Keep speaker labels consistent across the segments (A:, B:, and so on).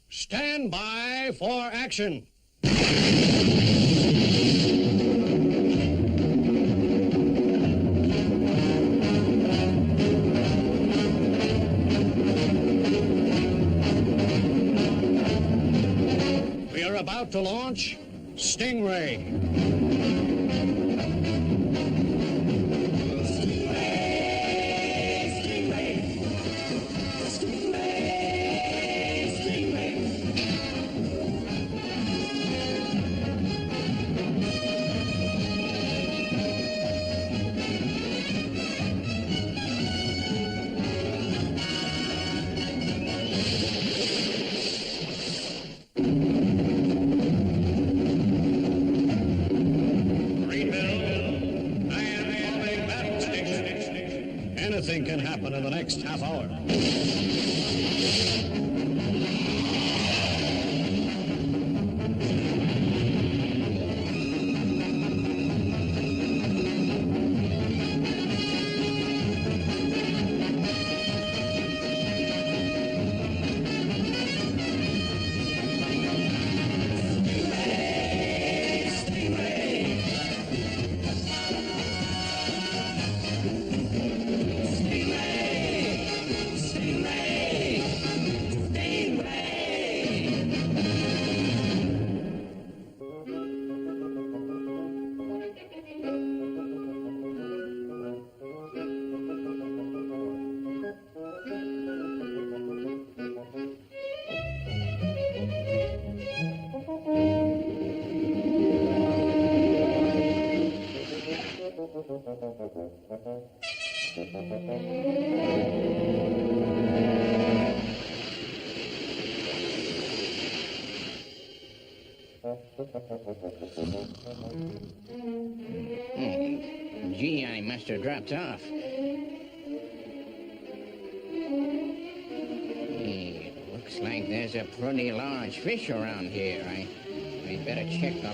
A: Stand by for action. We are about to launch Stingray. Anything can happen in the next half hour.
B: Gee, I must have dropped off. Hey, looks like there's a pretty large fish around here. I'd better check the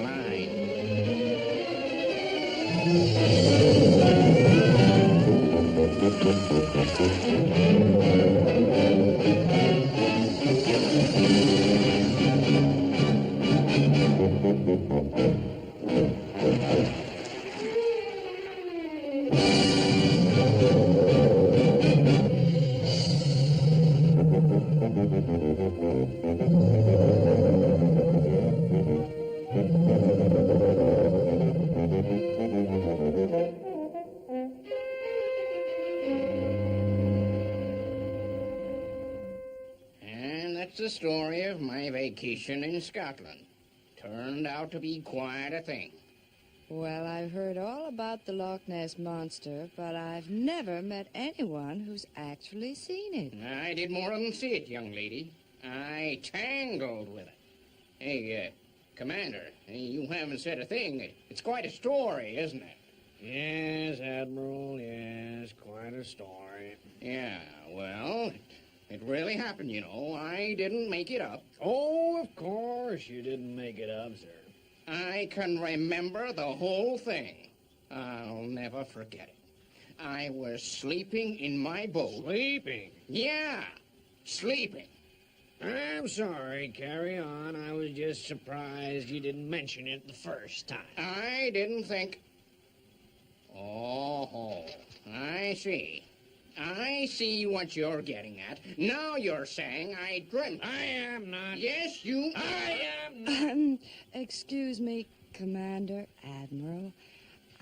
B: And that's the story of my vacation in Scotland. Turned out to be quite a thing.
C: Well, I've heard all about the Loch Ness Monster, but I've never met anyone who's actually seen it.
B: I did more than see it, young lady. I tangled with it. Hey, Commander, you haven't said a thing. It's quite a story, isn't it?
A: Yes, Admiral, yes, quite a story.
B: Yeah, well, it really happened, you know. I didn't make it up.
A: Oh, of course you didn't make it up, sir.
B: I can remember the whole thing. I'll never forget it. I was sleeping in my boat.
A: Sleeping?
B: Yeah, sleeping.
A: I'm sorry, carry on. I was just surprised you didn't mention it the first time.
B: I didn't think... Oh, I see. I see what you're getting at. Now you're saying I dreamt.
A: I am not.
B: Yes, you are.
A: I am not.
C: Excuse me, Commander, Admiral.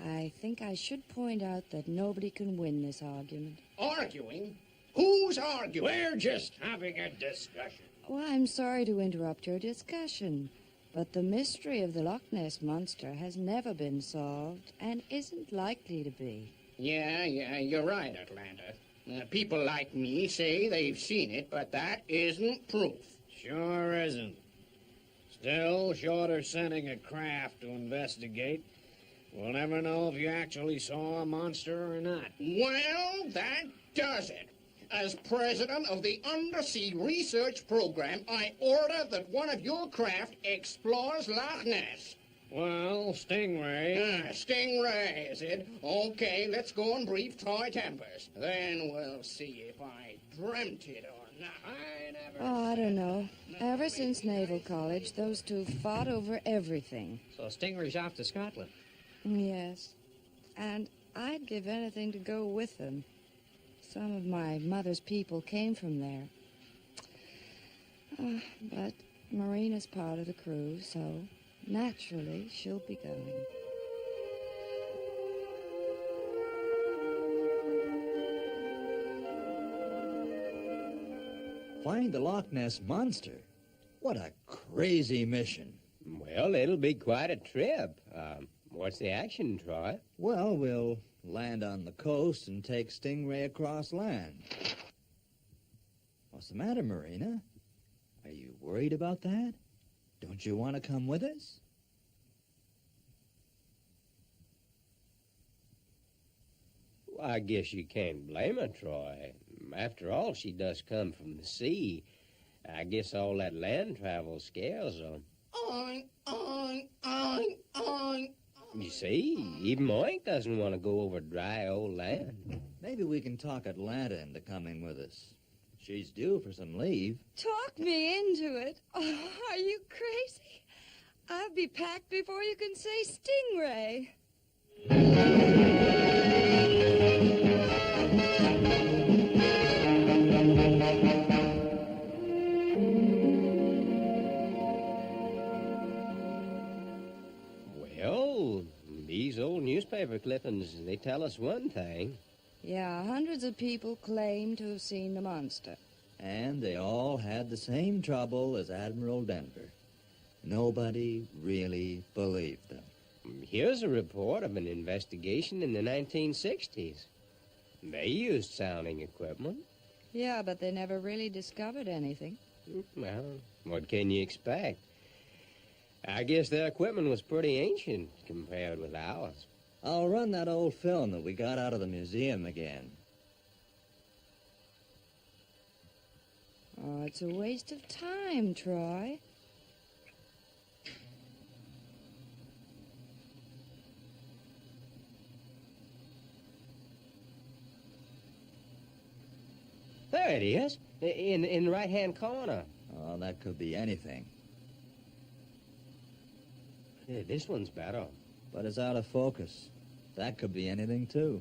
C: I think I should point out that nobody can win this argument.
B: Arguing? Who's arguing?
A: We're just having a discussion.
C: Well, I'm sorry to interrupt your discussion, but the mystery of the Loch Ness Monster has never been solved and isn't likely to be.
B: Yeah, you're right, Atlanta. People like me say they've seen it, but that isn't proof.
A: Sure isn't. Still, short of sending a craft to investigate, we'll never know if you actually saw a monster or not.
B: Well, that does it. As president of the Undersea Research Program, I order that one of your craft explores Loch Ness.
A: Well, Stingray...
B: Stingray, is it? Okay, let's go and brief Troy Tempest. Then we'll see if I dreamt it or
C: Oh, I don't know. Ever since Naval College, those two fought over everything.
D: So Stingray's off to Scotland.
C: Yes. And I'd give anything to go with them. Some of my mother's people came from there. But Marina's part of the crew, so naturally she'll be going.
E: Find the Loch Ness Monster? What a crazy mission.
F: Well, it'll be quite a trip. What's the action, Troy?
E: Well, we'll land on the coast and take Stingray across land. What's the matter, Marina? Are you worried about that? Don't you want to come with us?
F: Well, I guess you can't blame her, Troy. After all, she does come from the sea. I guess all that land travel scares her.
B: Oink, oink, oink, oink.
F: You see, even Oink doesn't want to go over dry old land.
E: Maybe we can talk Atlanta into coming with us. She's due for some leave.
C: Talk me into it. Oh, are you crazy? I'll be packed before you can say Stingray.
F: Well, these old newspaper clippings, they tell us one thing.
C: Yeah, hundreds of people claim to have seen the monster.
E: And they all had the same trouble as Admiral Denver. Nobody really believed them.
F: Here's a report of an investigation in the 1960s. They used sounding equipment.
C: Yeah, but they never really discovered anything.
F: Well, what can you expect? I guess their equipment was pretty ancient compared with ours.
E: I'll run that old film that we got out of the museum again.
C: Oh, it's a waste of time, Troy.
F: There it is, in the right-hand corner.
E: Oh, that could be anything.
F: Yeah, this one's better.
E: But it's out of focus. That could be anything, too.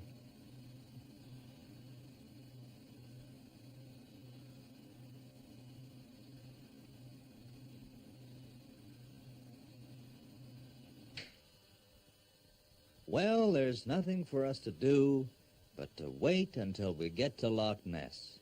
E: Well, there's nothing for us to do but to wait until we get to Loch Ness.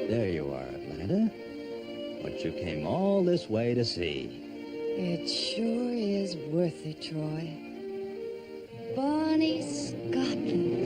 E: There you are, Atlanta. What you came all this way to see.
C: It sure is worth it, Troy. Bonnie Scotland.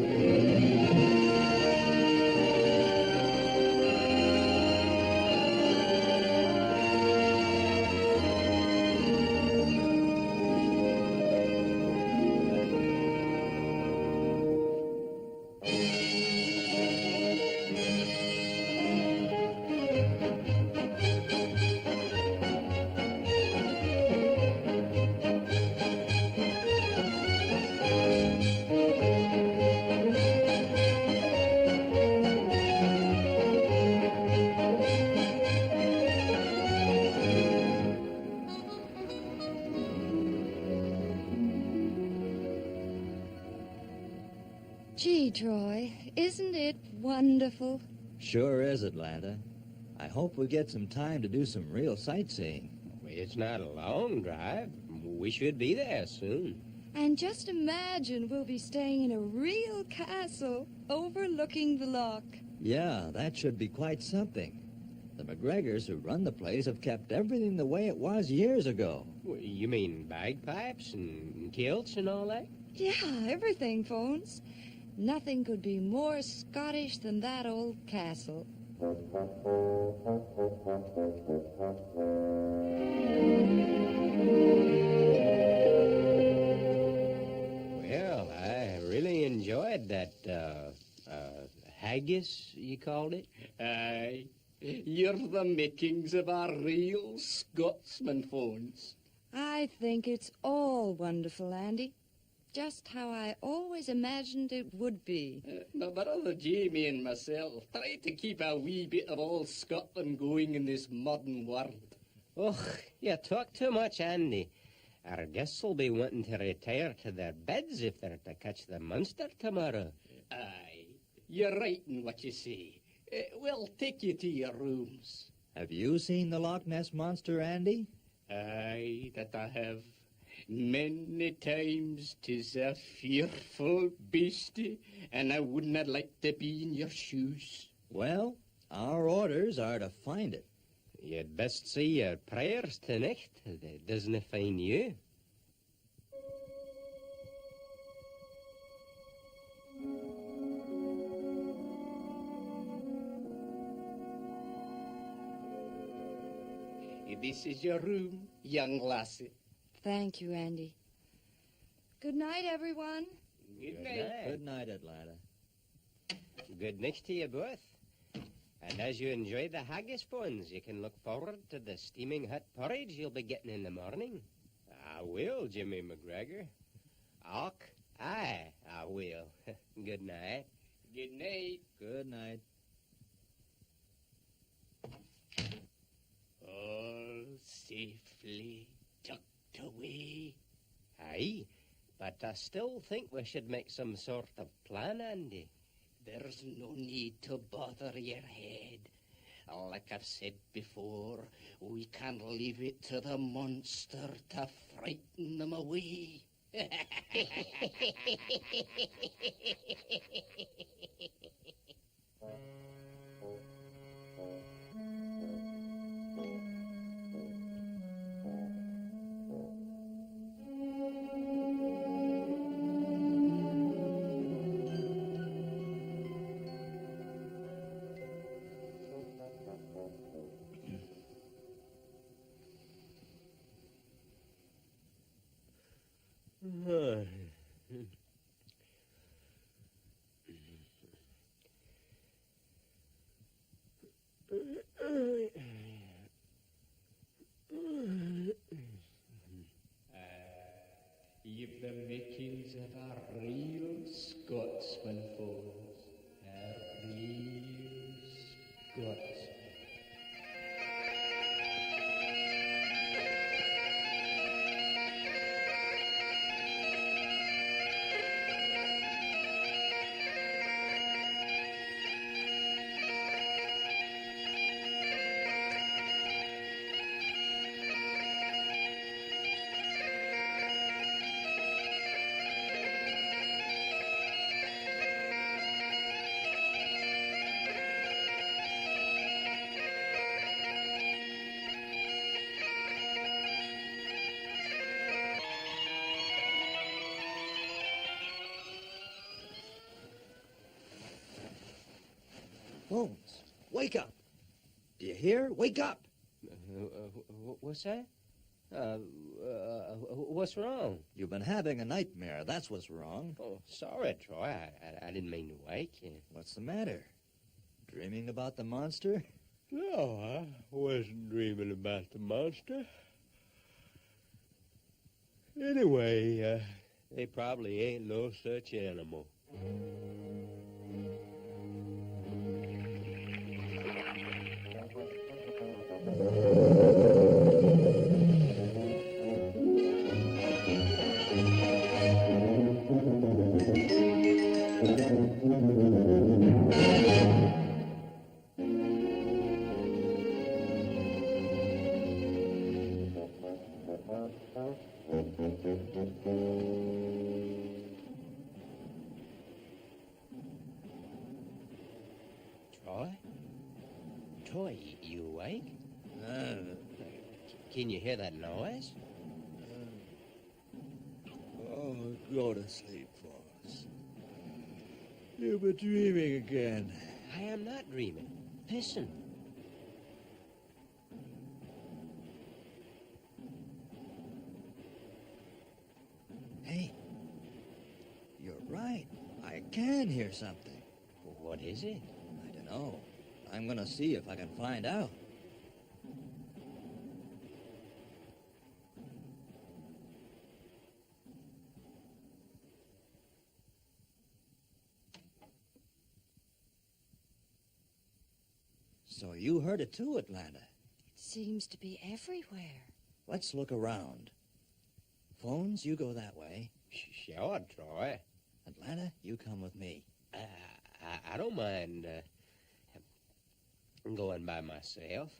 C: Gee, Troy, isn't it wonderful?
E: Sure is, Atlanta. I hope we get some time to do some real sightseeing.
F: It's not a long drive. We should be there soon.
C: And just imagine we'll be staying in a real castle overlooking the loch.
E: Yeah, that should be quite something. The McGregors who run the place have kept everything the way it was years ago.
F: You mean bagpipes and kilts and all that?
C: Yeah, everything, Phones. Nothing could be more Scottish than that old castle.
F: Well, I really enjoyed that, haggis, you called it?
B: Aye. You're the makings of a real Scotsman, phones.
C: I think it's all wonderful, Andy. Just how I always imagined it would be.
B: My brother Jamie and myself tried to keep a wee bit of old Scotland going in this modern world.
F: Oh, you talk too much, Andy. Our guests will be wanting to retire to their beds if they're to catch the Munster tomorrow.
B: Aye, you're right in what you say. We'll take you to your rooms.
E: Have you seen the Loch Ness Monster, Andy?
B: Aye, that I have. Many times 'tis a fearful beastie, and I wouldn't have liked to be in your shoes.
E: Well, our orders are to find it.
F: You'd best say your prayers tonight. It doesn't find you.
B: This is your room, young lassie.
C: Thank you, Andy. Good night, everyone.
B: Good night.
E: Good night, Atlanta.
F: Good night to you both. And as you enjoy the haggis buns, you can look forward to the steaming hot porridge you'll be getting in the morning. I will, Jimmy McGregor. Och, I will. Good night.
B: Good night.
E: Good night.
B: All safely tucked away.
F: Aye, but I still think we should make some sort of plan, Andy.
B: There's no need to bother your head. Like I've said before, we can leave it to the monster to frighten them away. You've the makings of a real Scotsman, folks. A real Scotsman.
E: Bones, wake up. Do you hear? Wake up.
F: What's that? What's wrong?
E: You've been having a nightmare. That's what's wrong.
F: Oh, sorry, Troy. I didn't mean to wake you.
E: What's the matter? Dreaming about the monster?
F: No, I wasn't dreaming about the monster. Anyway, they probably ain't no such animal. Troy, you awake? Can you hear that noise?
E: Oh, go to sleep, Bones. You've been dreaming again.
F: I am not dreaming. Listen.
E: Hey, you're right. I can hear something.
F: What is it?
E: I don't know. I'm gonna see if I can find out. So you heard it too, Atlanta.
C: It seems to be everywhere.
E: Let's look around. Phones, you go that way.
F: Sure, Troy.
E: Atlanta, you come with me.
F: I don't mind going by myself.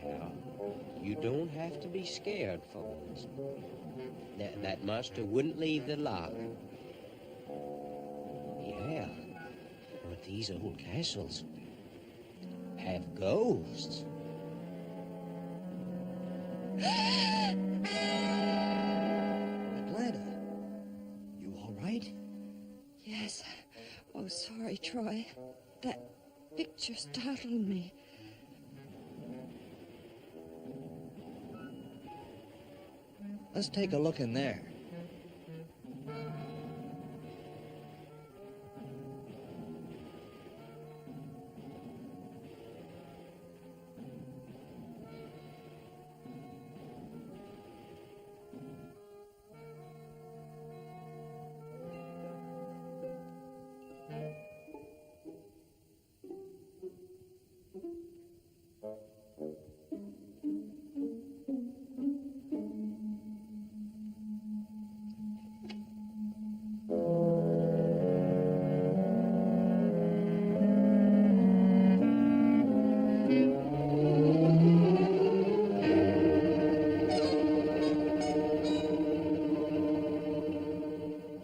F: Now, you don't have to be scared, folks. That monster wouldn't leave the lock. Yeah, but these old castles have ghosts.
E: Atlanta, you all right?
C: Yes. Oh, sorry, Troy. That picture startled me.
E: Let's take a look in there.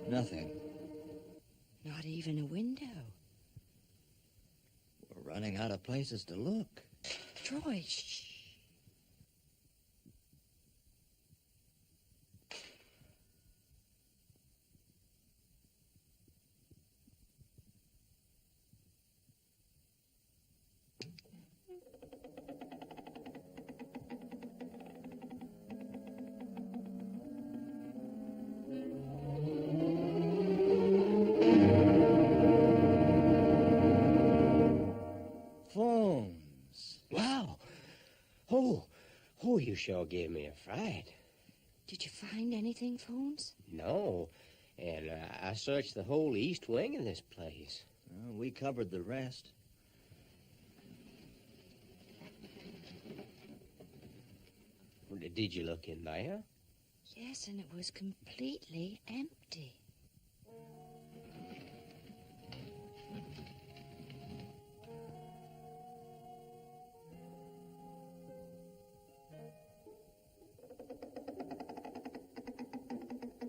E: Nothing.
C: Not even a window.
E: We're running out of places to look.
C: Troy, shh.
E: Phones.
F: Wow. Oh, you sure gave me a fright.
C: Did you find anything, Phones?
F: No, and I searched the whole east wing of this place.
E: Well, we covered the rest.
F: Did you look in there?
C: Yes, and it was completely empty.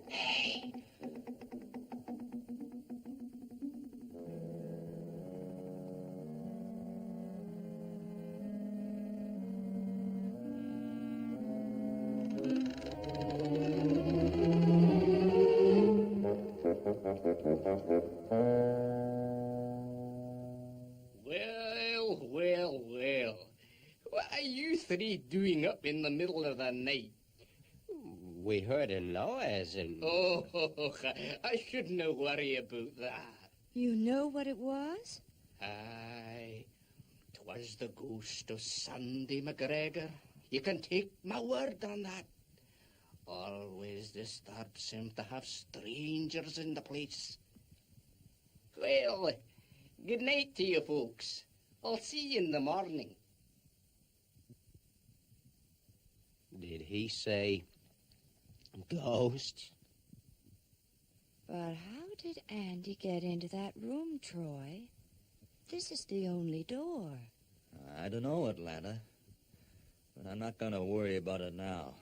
F: Hey.
B: Well. What are you three doing up in the middle of the night?
F: We heard a noise and...
B: Oh, I shouldn't worry about that.
C: You know what it was?
B: Aye, 'twas the ghost of Sandy McGregor. You can take my word on that. Always disturbs him to have strangers in the place. Well, good night to you folks. I'll see you in the morning.
F: Did he say ghosts?
C: But how did Andy get into that room, Troy? This is the only door.
E: I don't know, Atlanta. But I'm not going to worry about it now.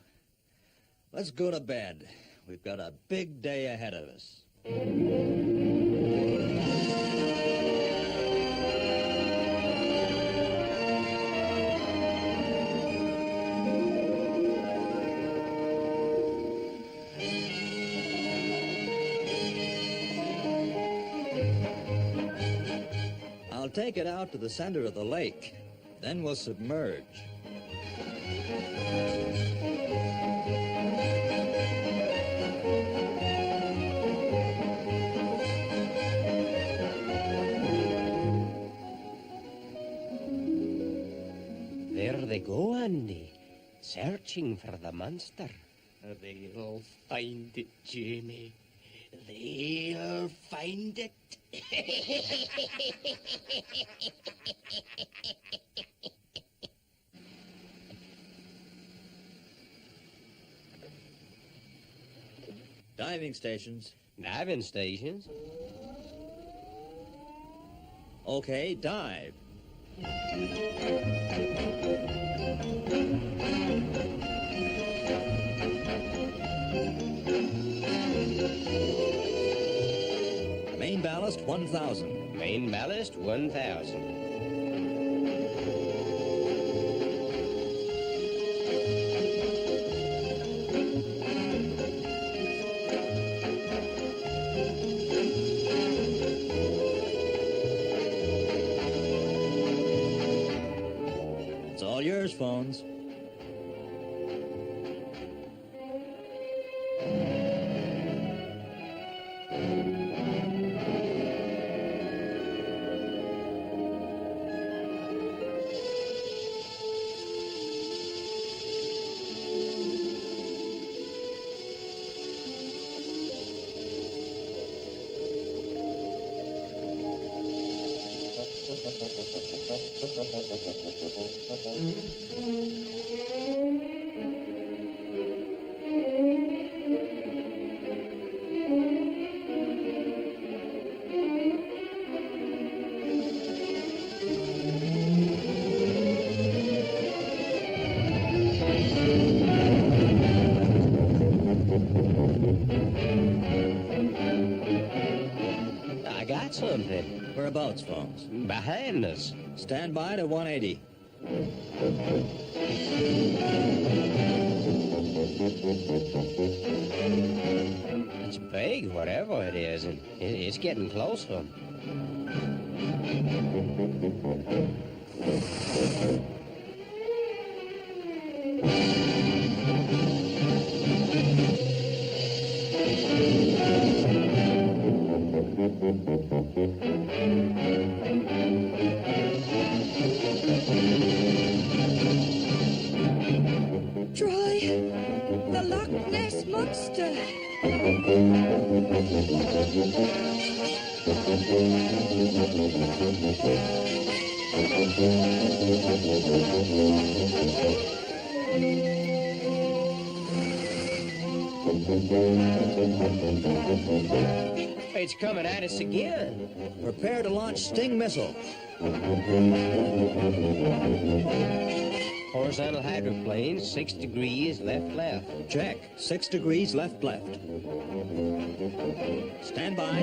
E: Let's go to bed. We've got a big day ahead of us. take it out to the center of the lake. Then we'll submerge.
F: There they go, Andy, searching for the monster.
B: They'll find it, Jamie. They'll find it.
E: Diving stations.
F: Diving stations?
E: Okay, dive. Main ballast, 1,000.
F: Main ballast, 1,000.
E: It's all yours, phones.
F: I got something.
E: Whereabouts, phones?
F: Behind us.
E: Stand by to 180.
F: It's big, whatever it is, and it's getting closer.
C: Troy, the Loch Ness Monster.
F: It's coming at us again.
E: Prepare to launch Sting missile.
F: Horizontal hydroplane, 6 degrees left.
E: Check. 6 degrees left. Stand by.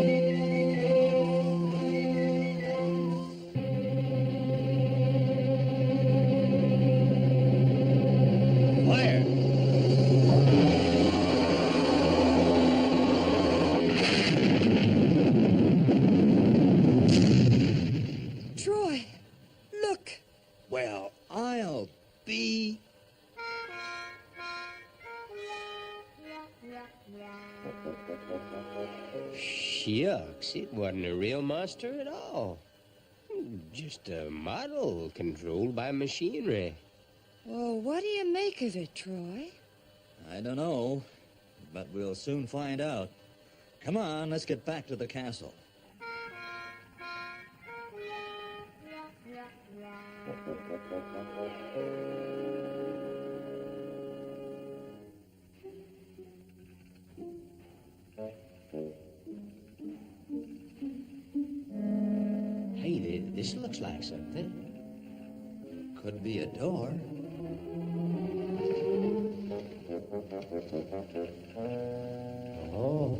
E: Fire.
C: Troy, look.
E: Well, I'll be...
F: Shucks, it wasn't a real monster at all. Just a model controlled by machinery.
C: Oh, what do you make of it, Troy?
E: I don't know, but we'll soon find out. Come on, let's get back to the castle.
F: Hey, this looks like something.
E: Could be a door.
F: Oh,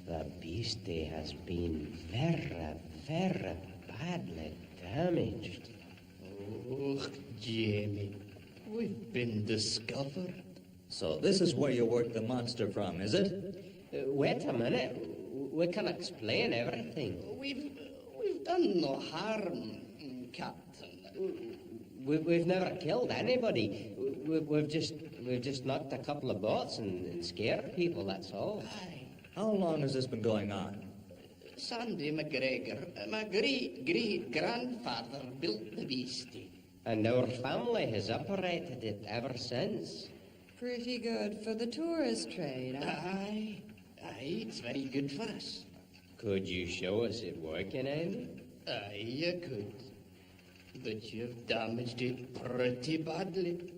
F: the beastie has been very, very badly damaged.
B: Oh, Jamie, we've been discovered.
E: So this is where you work the monster from, is it?
F: Wait a minute. We can explain everything.
B: We've We've done no harm, Captain.
F: We've never killed anybody. We've just knocked a couple of boats and scared people, that's all.
B: Aye.
E: How long has this been going on?
B: Sandy McGregor, my great-great-grandfather built the beastie.
F: And our family has operated it ever since.
C: Pretty good for the tourist trade, huh?
B: Aye, it's very good for us.
F: Could you show us it working, Andy?
B: Aye, you could. But you've damaged it pretty badly.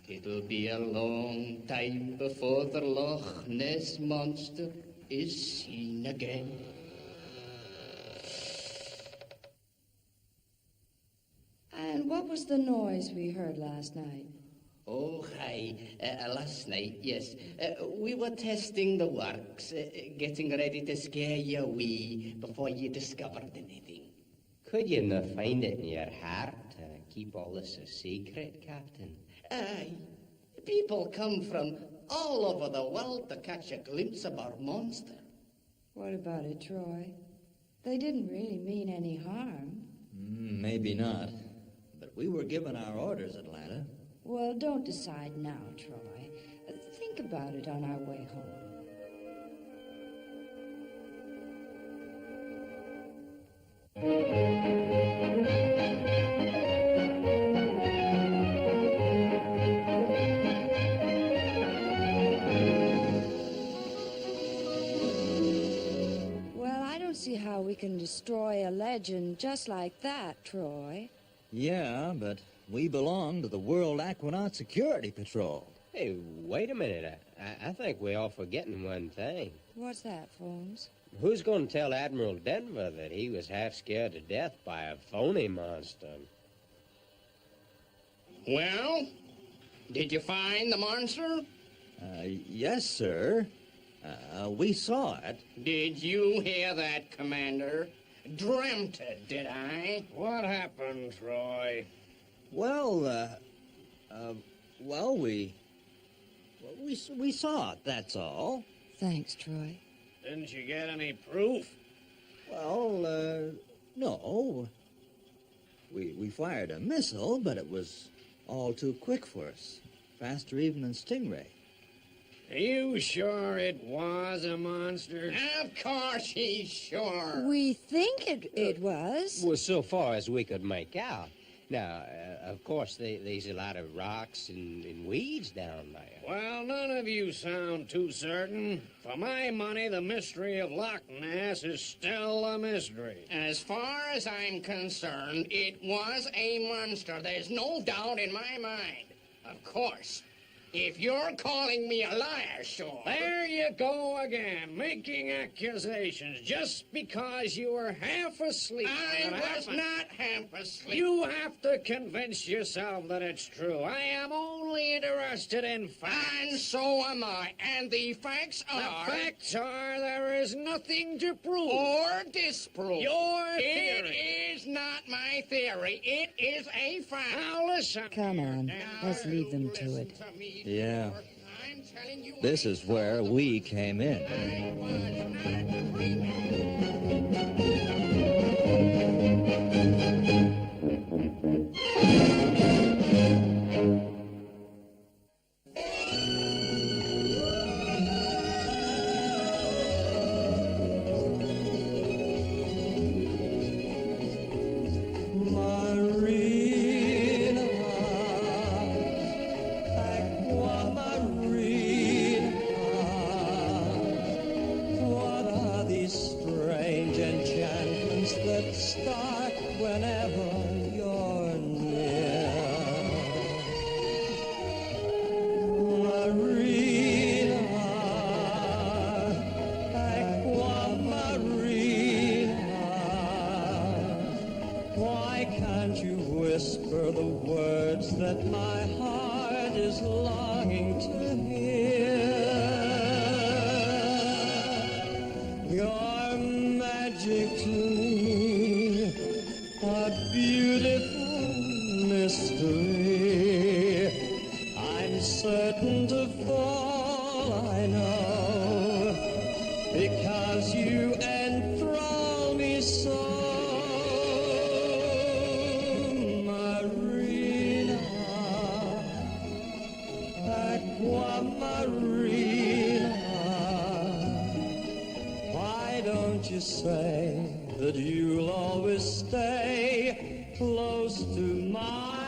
B: It'll be a long time before the Loch Ness Monster is seen again.
C: And what was the noise we heard last night?
B: Oh, hi. Last night, yes. We were testing the works, getting ready to scare you away before you discovered anything.
F: Could you not find it in your heart to keep all this a secret, Captain?
B: Aye. People come from all over the world to catch a glimpse of our monster.
C: What about it, Troy? They didn't really mean any harm.
E: Maybe not. But we were given our orders, Atlanta.
C: Well, don't decide now, Troy. Think about it on our way home. Well, I don't see how we can destroy a legend just like that, Troy.
E: Yeah, but we belong to the World Aquanaut Security Patrol.
F: Hey, wait a minute. I think we're all forgetting one thing.
C: What's that, Phones?
F: Who's going to tell Admiral Denver that he was half scared to death by a phony monster?
B: Well, did you find the monster?
E: Yes, sir. We saw it.
B: Did you hear that, Commander? Dreamt it, did I?
A: What happened, Troy?
E: Well, we saw it, that's all.
C: Thanks, Troy.
A: Didn't you get any proof?
E: Well, no. We fired a missile, but it was all too quick for us. Faster even than Stingray.
A: Are you sure it was a monster?
B: Of course he's sure.
C: We think it was.
F: Well, so far as we could make out. Now, of course, there's a lot of rocks and weeds down there.
A: Well, none of you sound too certain. For my money, the mystery of Loch Ness is still a mystery.
B: As far as I'm concerned, it was a monster. There's no doubt in my mind. Of course. If you're calling me a liar, sure.
A: There you go again, making accusations just because you were half asleep.
B: I was not half asleep.
A: You have to convince yourself that it's true. I am only interested in facts.
B: And so am I. And the facts are...
A: The facts are there is nothing to prove.
B: Or disprove.
A: Your
B: It
A: theory.
B: is not my theory. It is a fact.
A: Now listen.
C: Come on, let's leave them to it.
B: Listen to me,
E: Yeah.
B: Dorothy. I'm telling you
E: This is where we came in.
B: I was not dreaming.
G: What are these strange enchantments that start whenever you're near? Marina, Aquamarina, why can't you whisper the words that my heart is longing to hear? Your magic to me, a beautiful mystery. I'm certain to fall, I know, because you enthrall me so. don't you say that you'll always stay close to my